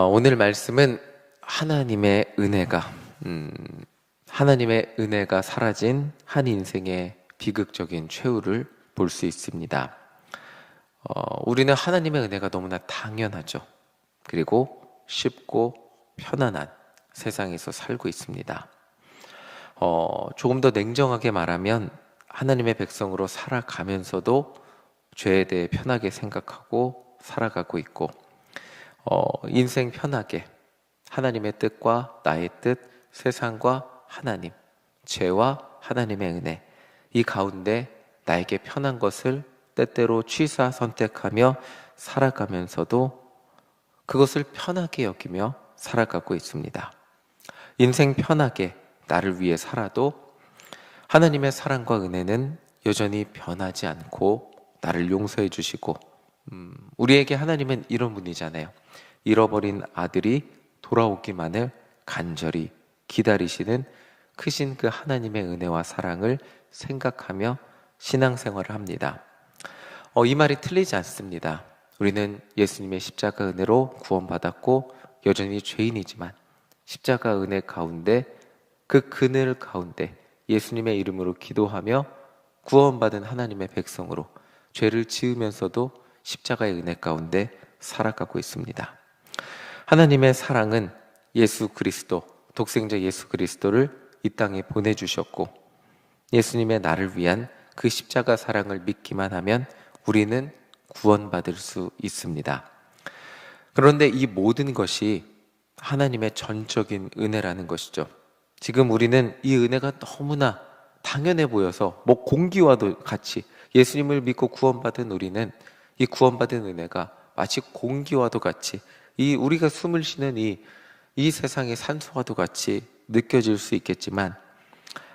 오늘 말씀은 하나님의 은혜가 하나님의 은혜가 사라진 한 인생의 비극적인 최후를 볼 수 있습니다. 우리는 하나님의 은혜가 너무나 당연하죠. 그리고 쉽고 편안한 세상에서 살고 있습니다. 조금 더 냉정하게 말하면 하나님의 백성으로 살아가면서도 죄에 대해 편하게 생각하고 살아가고 있고, 인생 편하게 하나님의 뜻과 나의 뜻, 세상과 하나님, 죄와 하나님의 은혜, 이 가운데 나에게 편한 것을 때때로 취사 선택하며 살아가면서도 그것을 편하게 여기며 살아가고 있습니다. 인생 편하게 나를 위해 살아도 하나님의 사랑과 은혜는 여전히 변하지 않고 나를 용서해 주시고, 우리에게 하나님은 이런 분이잖아요. 잃어버린 아들이 돌아오기만을 간절히 기다리시는 크신 그 하나님의 은혜와 사랑을 생각하며 신앙생활을 합니다. 이 말이 틀리지 않습니다. 우리는 예수님의 십자가 은혜로 구원받았고 여전히 죄인이지만 십자가 은혜 가운데, 그 그늘 가운데 예수님의 이름으로 기도하며 구원받은 하나님의 백성으로 죄를 지으면서도 십자가의 은혜 가운데 살아가고 있습니다. 하나님의 사랑은 예수 그리스도, 독생자 예수 그리스도를 이 땅에 보내주셨고, 예수님의 나를 위한 그 십자가 사랑을 믿기만 하면 우리는 구원받을 수 있습니다. 그런데 이 모든 것이 하나님의 전적인 은혜라는 것이죠. 지금 우리는 이 은혜가 너무나 당연해 보여서 공기와도 같이, 예수님을 믿고 구원받은 우리는 이 구원받은 은혜가 마치 공기와도 같이, 이 우리가 숨을 쉬는 이 세상의 산소와도 같이 느껴질 수 있겠지만,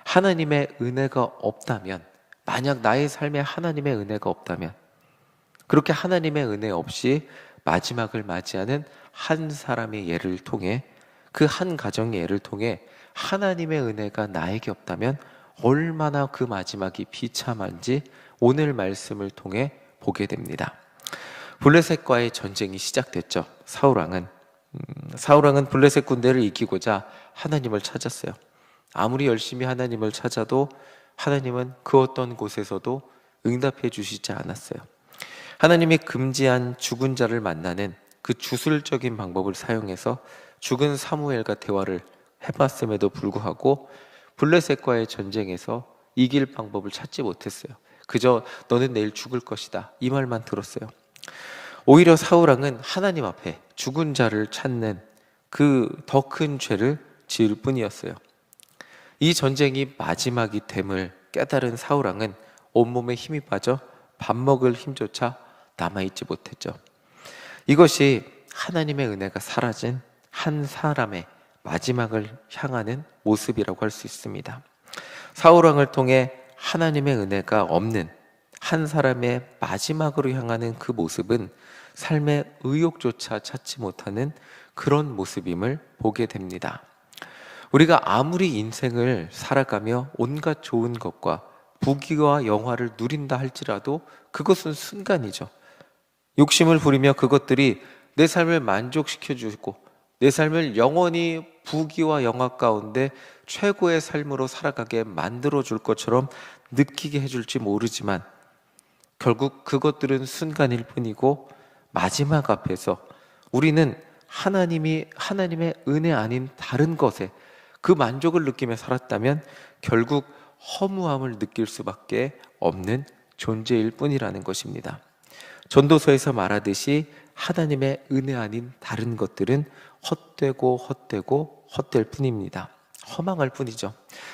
하나님의 은혜가 없다면, 만약 나의 삶에 하나님의 은혜가 없다면, 그렇게 하나님의 은혜 없이 마지막을 맞이하는 한 사람의 예를 통해, 그 한 가정의 예를 통해 하나님의 은혜가 나에게 없다면 얼마나 그 마지막이 비참한지 오늘 말씀을 통해 보게 됩니다. 블레셋과의 전쟁이 시작됐죠. 사울왕은 블레셋 군대를 이기고자 하나님을 찾았어요. 아무리 열심히 하나님을 찾아도 하나님은 그 어떤 곳에서도 응답해 주시지 않았어요. 하나님이 금지한 죽은 자를 만나는 그 주술적인 방법을 사용해서 죽은 사무엘과 대화를 해봤음에도 불구하고 블레셋과의 전쟁에서 이길 방법을 찾지 못했어요. 그저 너는 내일 죽을 것이다, 이 말만 들었어요. 오히려 사울왕은 하나님 앞에 죽은 자를 찾는 그 더 큰 죄를 지을 뿐이었어요. 이 전쟁이 마지막이 됨을 깨달은 사울왕은 온몸에 힘이 빠져 밥 먹을 힘조차 남아있지 못했죠. 이것이 하나님의 은혜가 사라진 한 사람의 마지막을 향하는 모습이라고 할 수 있습니다. 사울왕을 통해 하나님의 은혜가 없는 한 사람의 마지막으로 향하는 그 모습은 삶의 의욕조차 찾지 못하는 그런 모습임을 보게 됩니다. 우리가 아무리 인생을 살아가며 온갖 좋은 것과 부귀와 영화를 누린다 할지라도 그것은 순간이죠. 욕심을 부리며 그것들이 내 삶을 만족시켜주고 내 삶을 영원히 부귀와 영화 가운데 최고의 삶으로 살아가게 만들어줄 것처럼 느끼게 해줄지 모르지만, 결국 그것들은 순간일 뿐이고 마지막 앞에서 우리는 하나님의 은혜 아닌 다른 것에 그 만족을 느끼며 살았다면 결국 허무함을 느낄 수밖에 없는 존재일 뿐이라는 것입니다. 전도서에서 말하듯이 하나님의 은혜 아닌 다른 것들은 헛되고 헛될 뿐입니다. 허망할 뿐이죠.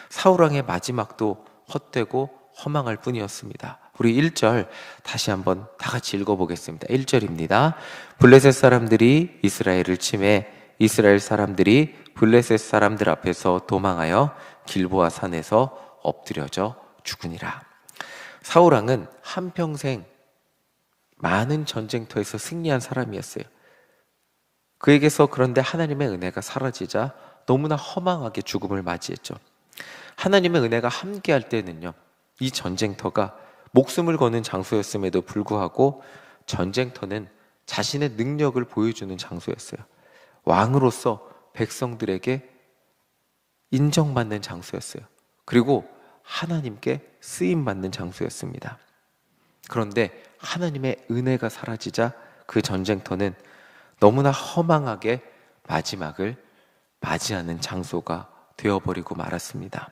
사울왕의 마지막도 헛되고 허망할 뿐이었습니다. 우리 1절 다시 한번 다 같이 읽어보겠습니다. 1절입니다. 블레셋 사람들이 이스라엘을 치매 이스라엘 사람들이 블레셋 사람들 앞에서 도망하여 길보아 산에서 엎드려져 죽으니라. 사울왕은 한평생 많은 전쟁터에서 승리한 사람이었어요. 그에게서 그런데 하나님의 은혜가 사라지자 너무나 허망하게 죽음을 맞이했죠. 하나님의 은혜가 함께할 때는요, 이 전쟁터가 목숨을 거는 장소였음에도 불구하고 전쟁터는 자신의 능력을 보여주는 장소였어요. 왕으로서 백성들에게 인정받는 장소였어요. 그리고 하나님께 쓰임받는 장소였습니다. 그런데 하나님의 은혜가 사라지자 그 전쟁터는 너무나 허망하게 마지막을 맞이하는 장소가 되어버리고 말았습니다.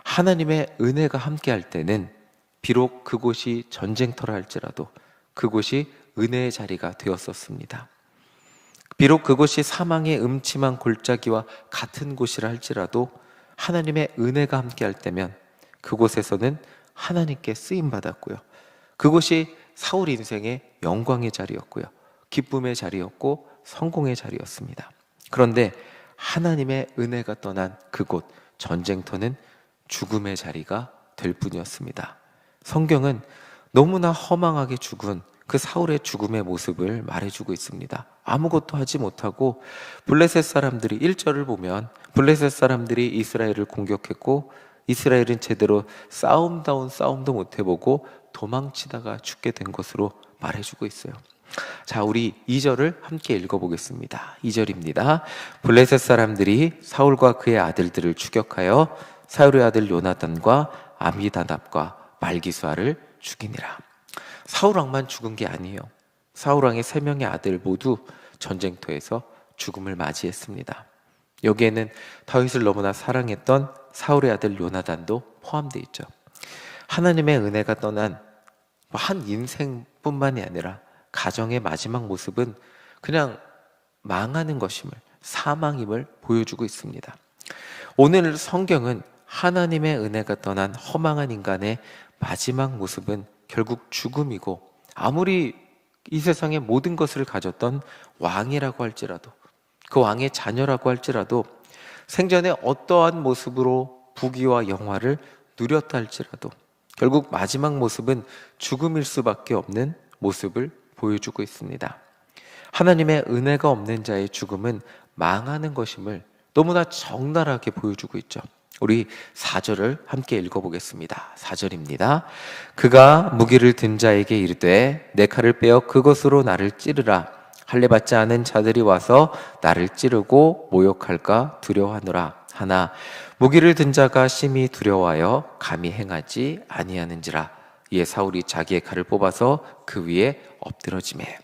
하나님의 은혜가 함께할 때는 비록 그곳이 전쟁터라 할지라도 그곳이 은혜의 자리가 되었었습니다. 비록 그곳이 사망의 음침한 골짜기와 같은 곳이라 할지라도 하나님의 은혜가 함께할 때면 그곳에서는 하나님께 쓰임받았고요. 그곳이 사울 인생의 영광의 자리였고요. 기쁨의 자리였고 성공의 자리였습니다. 그런데 하나님의 은혜가 떠난 그곳 전쟁터는 죽음의 자리가 될 뿐이었습니다. 성경은 너무나 허망하게 죽은 그 사울의 죽음의 모습을 말해주고 있습니다. 아무것도 하지 못하고 블레셋 사람들이 1절을 보면 블레셋 사람들이 이스라엘을 공격했고 이스라엘은 제대로 싸움다운 싸움도 못 해보고 도망치다가 죽게 된 것으로 말해주고 있어요. 자, 우리 2절을 함께 읽어보겠습니다. 2절입니다. 블레셋 사람들이 사울과 그의 아들들을 추격하여 사울의 아들 요나단과 아미다답과 말기수아를 죽이니라. 사울 왕만 죽은 게 아니에요. 사울 왕의 3명의 아들 모두 전쟁터에서 죽음을 맞이했습니다. 여기에는 다윗을 너무나 사랑했던 사울의 아들 요나단도 포함되어 있죠. 하나님의 은혜가 떠난 한 인생뿐만이 아니라 가정의 마지막 모습은 그냥 망하는 것임을, 사망임을 보여주고 있습니다. 오늘 성경은 하나님의 은혜가 떠난 허망한 인간의 마지막 모습은 결국 죽음이고, 아무리 이 세상의 모든 것을 가졌던 왕이라고 할지라도, 그 왕의 자녀라고 할지라도, 생전에 어떠한 모습으로 부귀와 영화를 누렸다 할지라도 결국 마지막 모습은 죽음일 수밖에 없는 모습을 보여주고 있습니다. 하나님의 은혜가 없는 자의 죽음은 망하는 것임을 너무나 적나라하게 보여주고 있죠. 우리 4절을 함께 읽어보겠습니다. 4절입니다. 그가 무기를 든 자에게 이르되 내 칼을 빼어 그것으로 나를 찌르라. 할례 받지 않은 자들이 와서 나를 찌르고 모욕할까 두려워하노라. 하나 무기를 든 자가 심히 두려워하여 감히 행하지 아니하는지라. 이에 사울이 자기의 칼을 뽑아서 그 위에 엎드러지매.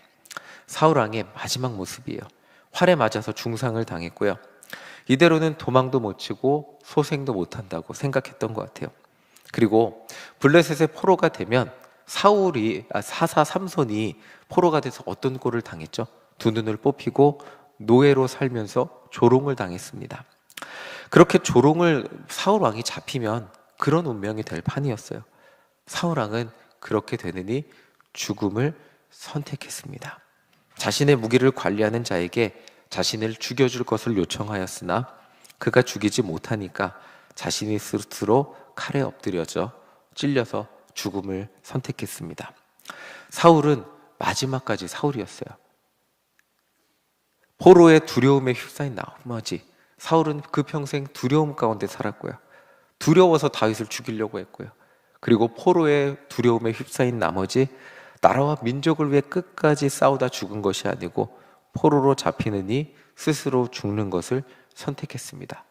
사울 왕의 마지막 모습이에요. 활에 맞아서 중상을 당했고요. 이대로는 도망도 못 치고 소생도 못 한다고 생각했던 것 같아요. 그리고 블레셋의 포로가 되면 사사 삼손이 포로가 돼서 어떤 꼴을 당했죠? 두 눈을 뽑히고 노예로 살면서 조롱을 당했습니다. 그렇게 사울 왕이 잡히면 그런 운명이 될 판이었어요. 사울 왕은 그렇게 되느니 죽음을 선택했습니다. 자신의 무기를 관리하는 자에게 자신을 죽여줄 것을 요청하였으나 그가 죽이지 못하니까 자신이 스스로 칼에 엎드려져 찔려서 죽음을 선택했습니다. 사울은 마지막까지 사울이었어요. 포로의 두려움에 휩싸인 나머지 사울은 그 평생 두려움 가운데 살았고요. 두려워서 다윗을 죽이려고 했고요. 그리고 포로의 두려움에 휩싸인 나머지 나라와 민족을 위해 끝까지 싸우다 죽은 것이 아니고 포로로 잡히느니 스스로 죽는 것을 선택했습니다.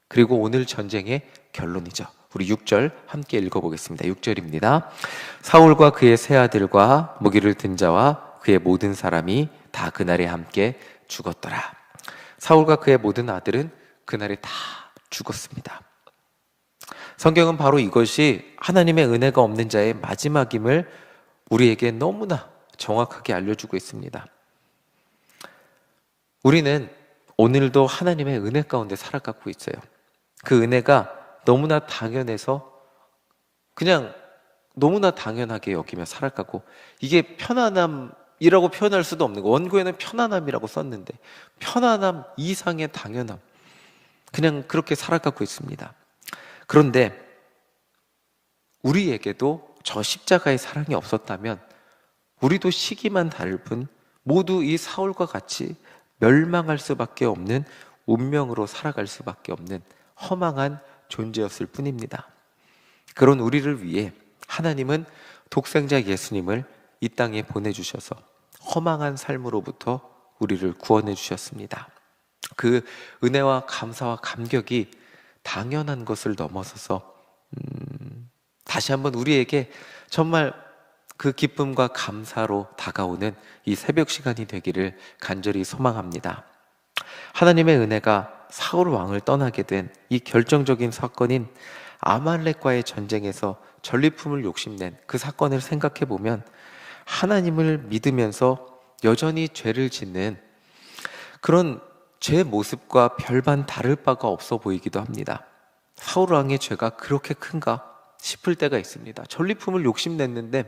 그리고 오늘 전쟁의 결론이죠. 우리 6절 함께 읽어보겠습니다. 6절입니다. 사울과 그의 세 아들과 무기를 든 자와 그의 모든 사람이 다 그날에 함께 죽었더라. 사울과 그의 모든 아들은 그날에 다 죽었습니다. 성경은 바로 이것이 하나님의 은혜가 없는 자의 마지막임을 우리에게 너무나 정확하게 알려주고 있습니다. 우리는 오늘도 하나님의 은혜 가운데 살아가고 있어요. 그 은혜가 너무나 당연해서 그냥 너무나 당연하게 여기며 살아가고, 이게 편안함이라고 표현할 수도 없는 거. 원고에는 편안함이라고 썼는데 편안함 이상의 당연함, 그냥 그렇게 살아가고 있습니다. 그런데 우리에게도 저 십자가의 사랑이 없었다면 우리도 시기만 다를 뿐 모두 이 사울과 같이 멸망할 수밖에 없는 운명으로 살아갈 수밖에 없는 허망한 존재였을 뿐입니다. 그런 우리를 위해 하나님은 독생자 예수님을 이 땅에 보내주셔서 허망한 삶으로부터 우리를 구원해 주셨습니다. 그 은혜와 감사와 감격이 당연한 것을 넘어서서 다시 한번 우리에게 정말 그 기쁨과 감사로 다가오는 이 새벽 시간이 되기를 간절히 소망합니다. 하나님의 은혜가 사울 왕을 떠나게 된 이 결정적인 사건인 아말렉과의 전쟁에서 전리품을 욕심낸 그 사건을 생각해 보면 하나님을 믿으면서 여전히 죄를 짓는 그런 죄 모습과 별반 다를 바가 없어 보이기도 합니다. 사울 왕의 죄가 그렇게 큰가 싶을 때가 있습니다. 전리품을 욕심냈는데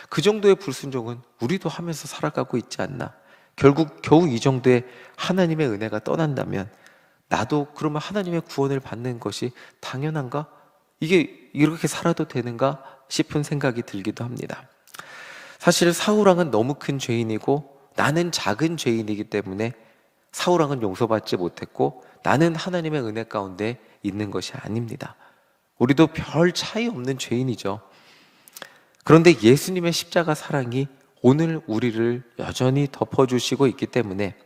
그 정도의 불순종은 우리도 하면서 살아가고 있지 않나. 결국 겨우 이 정도의 하나님의 은혜가 떠난다면 나도 그러면 하나님의 구원을 받는 것이 당연한가? 이게 이렇게 살아도 되는가 싶은 생각이 들기도 합니다. 사실 사울왕은 너무 큰 죄인이고 나는 작은 죄인이기 때문에 사울왕은 용서받지 못했고 나는 하나님의 은혜 가운데 있는 것이 아닙니다. 우리도 별 차이 없는 죄인이죠. 그런데 예수님의 십자가 사랑이 오늘 우리를 여전히 덮어주시고 있기 때문에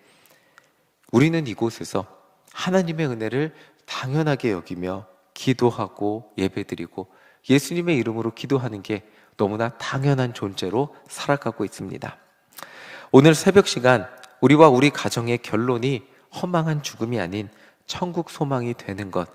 우리는 이곳에서 하나님의 은혜를 당연하게 여기며 기도하고 예배드리고 예수님의 이름으로 기도하는 게 너무나 당연한 존재로 살아가고 있습니다. 오늘 새벽 시간 우리와 우리 가정의 결론이 허망한 죽음이 아닌 천국 소망이 되는 것,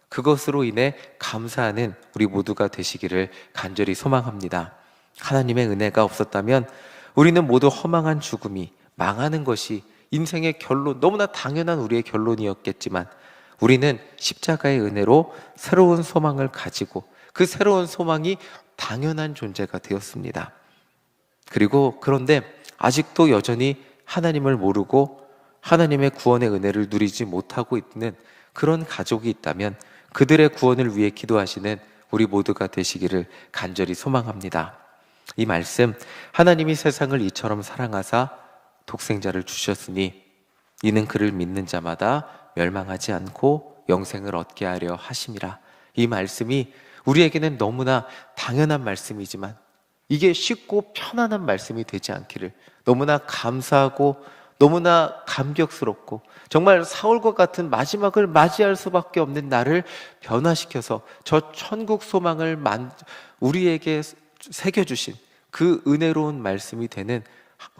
그것으로 인해 감사하는 우리 모두가 되시기를 간절히 소망합니다. 하나님의 은혜가 없었다면 우리는 모두 허망한 죽음이 망하는 것이 인생의 결론, 너무나 당연한 우리의 결론이었겠지만 우리는 십자가의 은혜로 새로운 소망을 가지고 그 새로운 소망이 당연한 존재가 되었습니다. 그런데 아직도 여전히 하나님을 모르고 하나님의 구원의 은혜를 누리지 못하고 있는 그런 가족이 있다면 그들의 구원을 위해 기도하시는 우리 모두가 되시기를 간절히 소망합니다. 이 말씀, 하나님이 세상을 이처럼 사랑하사 독생자를 주셨으니 이는 그를 믿는 자마다 멸망하지 않고 영생을 얻게 하려 하심이라. 이 말씀이 우리에게는 너무나 당연한 말씀이지만 이게 쉽고 편안한 말씀이 되지 않기를 너무나 감사하고 너무나 감격스럽고 정말 사울과 같은 마지막을 맞이할 수밖에 없는 나를 변화시켜서 저 천국 소망을 우리에게 새겨주신 그 은혜로운 말씀이 되는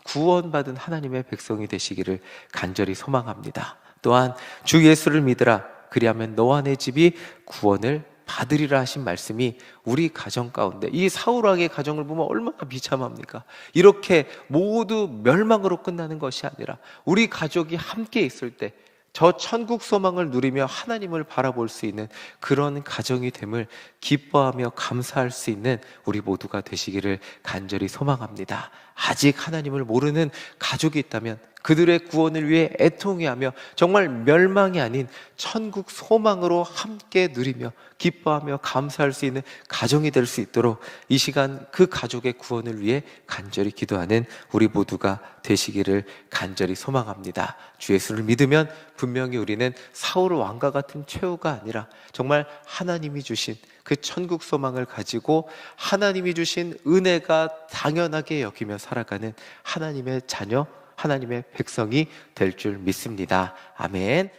구원받은 하나님의 백성이 되시기를 간절히 소망합니다. 또한 주 예수를 믿으라 그리하면 너와 내 집이 구원을 받으리라 하신 말씀이 우리 가정 가운데, 이 사울왕의 가정을 보면 얼마나 비참합니까? 이렇게 모두 멸망으로 끝나는 것이 아니라 우리 가족이 함께 있을 때 저 천국 소망을 누리며 하나님을 바라볼 수 있는 그런 가정이 됨을 기뻐하며 감사할 수 있는 우리 모두가 되시기를 간절히 소망합니다. 아직 하나님을 모르는 가족이 있다면 그들의 구원을 위해 애통해하며 정말 멸망이 아닌 천국 소망으로 함께 누리며 기뻐하며 감사할 수 있는 가정이 될 수 있도록 이 시간 그 가족의 구원을 위해 간절히 기도하는 우리 모두가 되시기를 간절히 소망합니다. 주 예수를 믿으면 분명히 우리는 사울 왕과 같은 최후가 아니라 정말 하나님이 주신 그 천국 소망을 가지고 하나님이 주신 은혜가 당연하게 여기며 살아가는 하나님의 자녀, 하나님의 백성이 될 줄 믿습니다. 아멘.